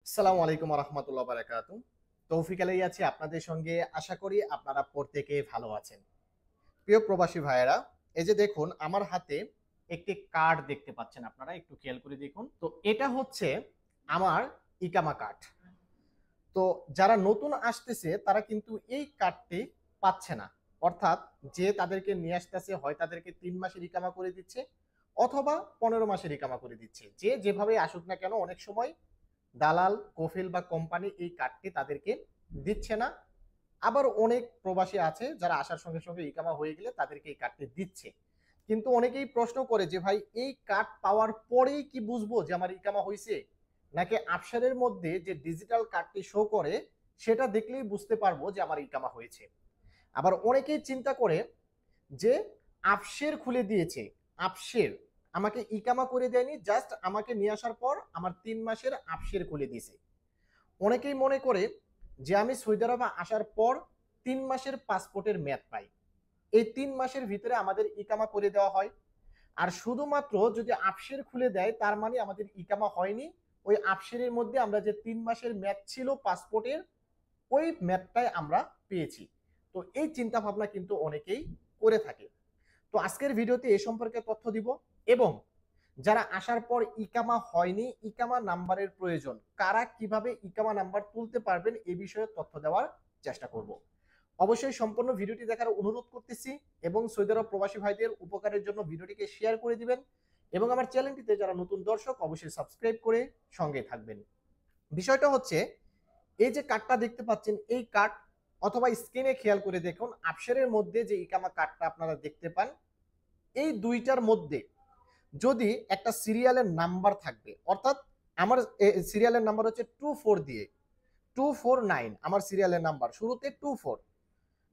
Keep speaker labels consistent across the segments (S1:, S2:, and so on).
S1: আসসালামু আলাইকুম রহমতুল্লাহ বারাকাতু। তৌফিক আলাই আছি আপনাদের সঙ্গে। আশা করি আপনারা প্রত্যেকে ভালো আছেন। প্রিয় প্রবাসী ভাইয়েরা, এই যে দেখুন আমার হাতে একটি কার্ড দেখতে পাচ্ছেন, আপনারা একটু খেয়াল করে দেখুন। তো এটা হচ্ছে আমার ইকামা কার্ড। তো যারা নতুন আসতেছে তারা কিন্তু এই কার্ডটি পাচ্ছে না। অর্থাৎ যে তাদেরকে নিয়ে আসতেছে হয় তাদেরকে 3 মাসের ইকামা করে দিচ্ছে অথবা 15 মাসের ইকামা করে দিচ্ছে। যে যেভাবে আসুক না কেন, অনেক সময় দালাল, কফিল বা কোম্পানি এই কার্ডটি তাদেরকে দিচ্ছে না। আবার অনেক প্রবাসী আছে যারা আসার সঙ্গে সঙ্গে ইকামা হয়ে গেলে তাদেরকে এই কার্ডটি দিচ্ছে। কিন্তু অনেকেই প্রশ্ন করে যে ভাই, এই কার্ড পাওয়ার পরেই কি বুঝবো যে আমার ইকামা হয়েছে, নাকি আফসারের মধ্যে যে ডিজিটাল কার্ডটি শো করে সেটা দেখলেই বুঝতে পারবো যে আমার ইকামা হয়েছে? আবার অনেকেই চিন্তা করে যে আফসের খুলে দিয়েছে, আফসের আমাকে ইকামা করে দেয়নি, জাস্ট আমাকে নিয়ে আসার পর আমার 3 মাসের আফসের খুলে দিয়েছে। অনেকেই মনে করে যে আমি সৌদি আরবে আসার পর 3 মাসের পাসপোর্টের মেয়াদ পাই, এই 3 মাসের ভিতরে আমাদের ইকামা করে দেওয়া হয়। আর শুধুমাত্র যদি আফসের খুলে দেয় তার মানে আমাদের ইকামা হয়নি। ওই আফসেরের মধ্যে আমরা যে 3 মাসের মেয়াদ ছিল পাসপোর্টের, ওই মেয়াদটাই আমরা পেয়েছি। তো এই চিন্তা ভাবনা কিন্তু অনেকেই করে থাকে। তো আজকের ভিডিওতে এ সম্পর্কে তথ্য দিব, এবং যারা আসার পর ইকামা হয়নি, ইকামা নাম্বারের প্রয়োজন, কারা কিভাবে ইকামা নাম্বার তুলতে পারবেন এ বিষয়ে তথ্য দেওয়ার চেষ্টা করব। অবশ্যই সম্পূর্ণ ভিডিওটি দেখার অনুরোধ করতেছি, এবং সৌদি আরব প্রবাসী ভাইদের উপকারের জন্য ভিডিওটিকে শেয়ার করে দিবেন, এবং আমার চ্যানেলটিতে যারা নতুন দর্শক অবশ্যই সাবস্ক্রাইব করে সঙ্গে থাকবেন। বিষয়টা হচ্ছে, এই যে কার্ডটা দেখতে পাচ্ছেন, এই কার্ড অথবা স্ক্রিনে খেয়াল করে দেখুন, আফসারের মধ্যে যে ইকামা কার্ডটা আপনারা দেখতে পান, এই দুইটার মধ্যে যদি একটা সিরিয়ালের নাম্বার থাকবে, অর্থাৎ আমার সিরিয়ালের নাম্বার হচ্ছে 24 দিয়ে 249, আমার সিরিয়ালের নাম্বার শুরুতে 24।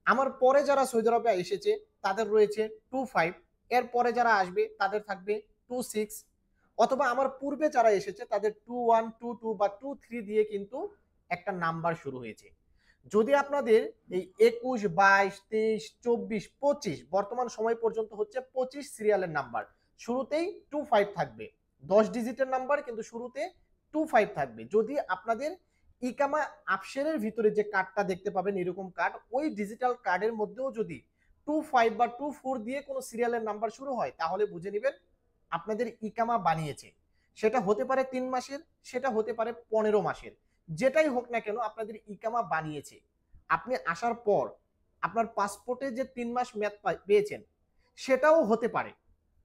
S1: আমার পরে যারা সৌদি আরবে এসেছে তাদের রয়েছে 25, এর পরে যারা আসবে তাদের থাকবে 26, অথবা আমার পূর্বে যারা এসেছে তাদের 21, 22 বা 23 দিয়ে কিন্তু একটা নাম্বার শুরু হয়েছে। যদি আপনাদের এই 21, 22, 23, 24, 25 বর্তমান সময় পর্যন্ত হচ্ছে 25 সিরিয়ালের নাম্বার, শুরুতেই 25 থাকবে। 10 ডিজিটের নাম্বার কিন্তু শুরুতে 25 থাকবে। যদি আপনাদের ইকামা আফসেরের ভিতরে যে কার্ডটা দেখতে পাবেন, এরকম কার্ড, ওই ডিজিটাল কার্ডের মধ্যেও যদি 25 বা 24 দিয়ে কোনো সিরিয়ালের নাম্বার শুরু হয়, তাহলে বুঝে নেবেন আপনাদের ইকামা বানিয়েছে। সেটা হতে পারে 3 মাসের, সেটা হতে পারে 15 মাসের, যেটাই হোক না কেন আপনাদের ইকামা বানিয়েছে। আপনি আসার পর আপনার পাসপোর্টে যে 3 মাস মেয়াদ পেয়েছেন, সেটাও হতে পারে।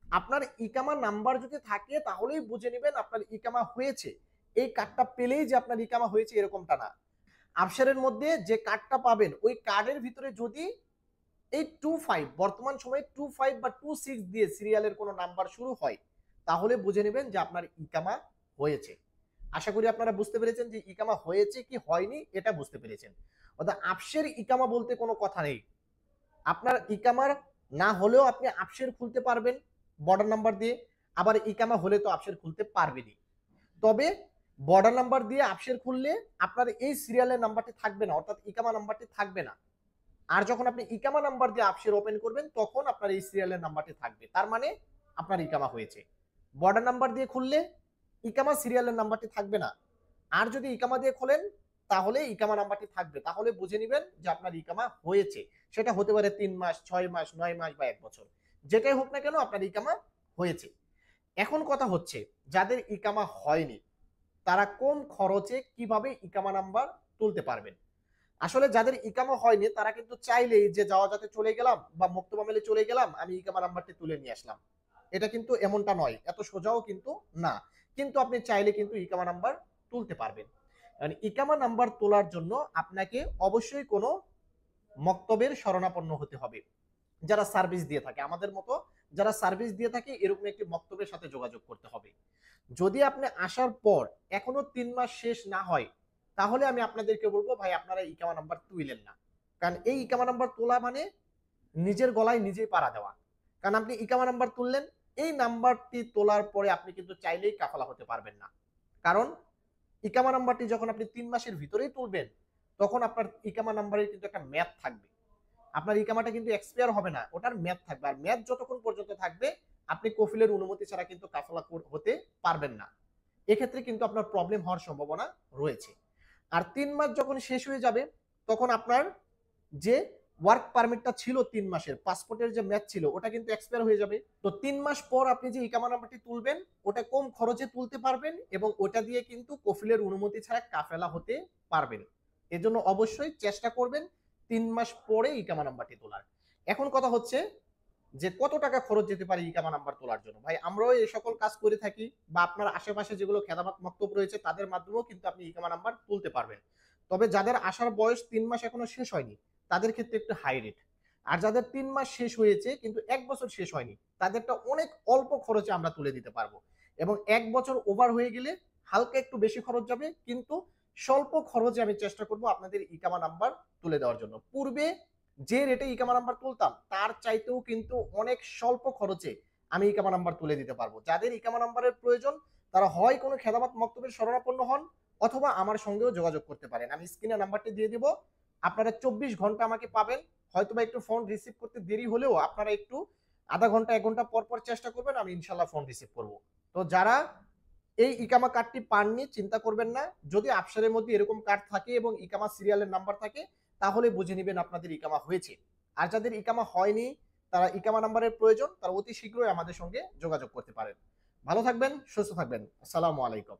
S1: আপনার ইকামা নাম্বার যদি থাকে তাহলেই বুঝে নেবেন আপনার ইকামা হয়েছে। এই কার্ডটা পেলেই যে আপনার ইকামা হয়েছে এরকমটা না। আফসারের মধ্যে যে কার্ডটা পাবেন, ওই কার্ডের ভিতরে যদি এই 25 বর্তমান সময়ে 25 বা 26 দিয়ে সিরিয়ালের কোনো নাম্বার শুরু হয়, তাহলে বুঝে নেবেন যে আপনার ইকামা হয়েছে। আশা করি আপনারা বুঝতে পেরেছেন যে ইকামা হয়েছে কি হয়নি, এটা বুঝতে পেরেছেন। অর্থাৎ আফসের ইকামা বলতে কোনো কথা নেই। আপনার ইকামার না হলেও আপনি আফসের খুলতে পারবেন বর্ডার নাম্বার দিয়ে, আবার ইকামা হলে তো আফসের খুলতে পারবেনই। তবে বর্ডার নাম্বার দিয়ে আফসের খুললে আপনার এই সিরিয়ালের নাম্বারটি থাকবে না, অর্থাৎ ইকামা নাম্বারটি থাকবে না। আর যখন আপনি ইকামা নাম্বার দিয়ে আফসের ওপেন করবেন, তখন আপনার এই সিরিয়ালের নাম্বারটি থাকবে, তার মানে আপনার ইকামা হয়েছে। বর্ডার নাম্বার দিয়ে খুললে ইকামা সিরিয়ালের নাম্বারটি থাকবে না। আর যদি ইকামা দিয়ে খোলেন তাহলে ইকামা নাম্বারটি থাকবে, তাহলে বুঝে নেবেন যে আপনার ইকামা হয়েছে। সেটা হতে পারে 3 মাস, 6 মাস, 9 মাস বা 1 বছর, যেটাই হোক না কেন আপনার ইকামা হয়েছে। এখন কথা হচ্ছে, যাদের ইকামা হয়নি তারা কোন খরচে কিভাবে ইকামা নাম্বার তুলতে পারবেন। আসলে যাদের ইকামা হয়নি তারা কিন্তু চাইলেই যে যাওয়া যাতে চলে গেলাম বা মুক্তবা মেলে চলে গেলাম, আমি ইকামা নাম্বারটি তুলে নিয়ে আসলাম, এটা কিন্তু এমনটা নয়, এত সোজাও কিন্তু না। কিন্তু আপনি চাইলে কিন্তু ইকামা নাম্বার তুলতে পারবেন। মানে ইকামা নাম্বার তোলার জন্য আপনাকে অবশ্যই কোনো মক্তবের শরণাপন্ন হতে হবে। যারা সার্ভিস দিয়ে থাকে, আমাদের মতো যারা সার্ভিস দিয়ে থাকে, এরকম একটি মক্তবের সাথে যোগাযোগ করতে হবে। যদি আপনি আসার পর এখনো 3 মাস শেষ না হয়, তাহলে আমি আপনাদেরকে বলবো ভাই আপনারা ইকামা নাম্বার তুইলেন না। কারণ এই ইকামা নাম্বার তোলা মানে নিজের গলায় নিজেই পাড়া দেওয়া। কারণ আপনি ইকামা নাম্বার তুললেন, এই নাম্বারটি তোলার পরে আপনি কিন্তু চাইলেই কাফালা হতে পারবেন না। কারণ ইকামা নাম্বারটি যখন আপনি 3 মাসের ভিতরেই তুলবেন, তখন আপনার ইকামা নাম্বারের কিন্তু একটা মেয়াদ থাকবে। আপনার ইকামাটা কিন্তু এক্সপায়ার হবে না, ওটার মেয়াদ থাকবে। আর মেয়াদ যতক্ষণ পর্যন্ত থাকবে আপনি কফিলের অনুমতি ছাড়া কিন্তু কাফালা হতে পারবেন না। এক্ষেত্রে কিন্তু আপনার প্রবলেম হওয়ার সম্ভাবনা রয়েছে। আর ৩ মাস যখন শেষ হয়ে যাবে তখন আপনার যে ওয়ার্ক পারমিটটা ছিল ৩ মাসের, পাসপোর্টের যে মেয়াদ ছিল ওটা কিন্তু এক্সপায়ার হয়ে যাবে। তো ৩ মাস পর আপনি যে ইকামা নাম্বারটি তুলবেন ওটা কম খরচে তুলতে পারবেন এবং ওটা দিয়ে কিন্তু কফিলের অনুমতি ছাড়া কাফেলা হতে পারবেন। এজন্য অবশ্যই চেষ্টা করবেন ৩ মাস পরে ইকামা নাম্বারটি তোলার। এখন কথা হচ্ছে যে কত টাকা খরচ যেতে পারে ইকামা নাম্বার তোলার জন্য। ভাই আমরাও এই সকল কাজ করে থাকি বা আপনার আশেপাশে যেগুলো খেদমত মক্তব রয়েছে তাদের মাধ্যমেও কিন্তু আপনি ইকামা নাম্বার তুলতে পারবেন। তবে যাদের আসার বয়স ৩ মাস এখনো শেষ হয়নি তাদের ক্ষেত্রে একটু হাই রেট। আর যাদের ৩ মাস শেষ হয়েছে কিন্তু ১ বছর শেষ হয়নি তাদেরটা অনেক অল্প খরচে আমরা তুলে দিতে পারবো। এবং ১ বছর ওভার হয়ে গেলে হালকা একটু বেশি খরচ যাবে, কিন্তু স্বল্প খরচে আমি চেষ্টা করব আপনাদের ইকামা নাম্বার তুলে দেওয়ার জন্য। পূর্বে যে রেটে ইকামা নাম্বার তুলতাম তার চাইতেও কিন্তু অনেক স্বল্প খরচে আমি ইকামা নাম্বার তুলে দিতে পারবো। যাদের ইকামা নাম্বারের প্রয়োজন তারা হয় কোনো খেদমত মক্তবের শরণাপন্ন হন অথবা আমার সঙ্গেও যোগাযোগ করতে পারেন। আমি স্ক্রিনে নাম্বারটি দিয়ে দিব, আপনারা ২৪ ঘন্টা আমাকে পাবেন। হয়তোবা একটু ফোন রিসিভ করতে দেরি হলেও আপনারা একটু আধা ঘন্টা ১ ঘন্টা পর পর চেষ্টা করবেন, আমি ইনশাল্লাহ ফোন রিসিভ করব। তো যারা এই ইকামা কার্ডটি পাননি চিন্তা করবেন না, যদি আফসারের মধ্যে এরকম কার্ড থাকে এবং ইকামা সিরিয়ালের নাম্বার থাকে তাহলে বুঝে নেবেন আপনাদের ইকামা হয়েছে। আর যাদের ইকামা হয়নি তারা ইকামা নাম্বারের প্রয়োজন তারা অতি শীঘ্রই আমাদের সঙ্গে যোগাযোগ করতে পারেন। ভালো থাকবেন, সুস্থ থাকবেন। আসসালামু আলাইকুম।